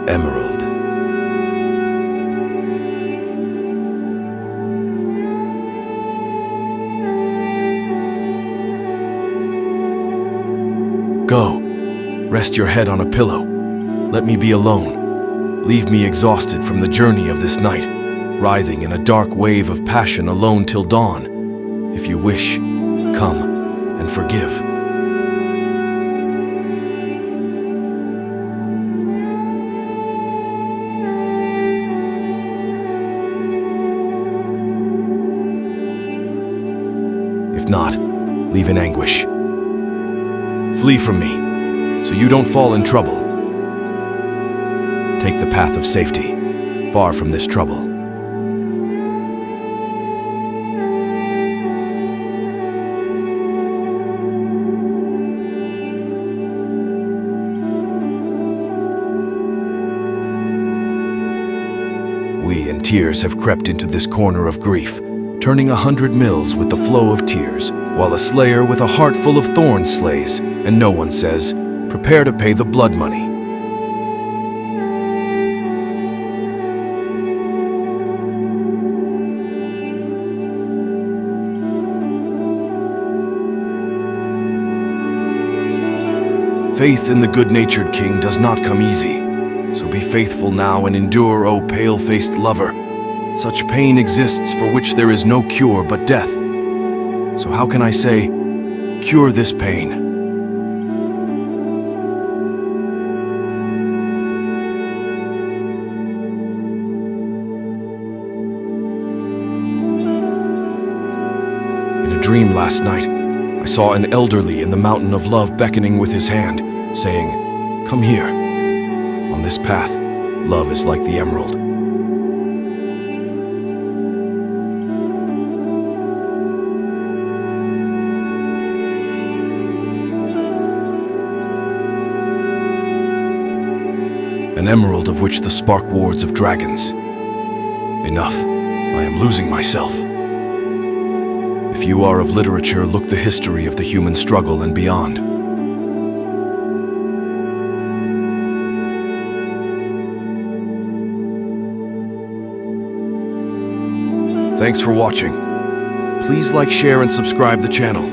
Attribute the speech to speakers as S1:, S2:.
S1: Emerald. Go. Rest your head on a pillow. Let me be alone. Leave me exhausted from the journey of this night, writhing in a dark wave of passion alone till dawn. If you wish, come and forgive. If not, leave in anguish. Flee from me, so you don't fall in trouble. Take the path of safety, far from this trouble. We in tears have crept into this corner of grief, turning 100 mills with the flow of tears, while a slayer with a heart full of thorns slays, and no one says, prepare to pay the blood money. Faith in the good-natured king does not come easy, so be faithful now and endure, O pale-faced lover. Such pain exists for which there is no cure but death. So how can I say, cure this pain? In a dream last night, I saw an elderly in the mountain of love beckoning with his hand, saying, come here. On this path, love is like the emerald. An emerald of which the spark wards of dragons. Enough, I am losing myself. If you are of literature, look the history of the human struggle and beyond. Thanks for watching. Please like, share, and subscribe the channel.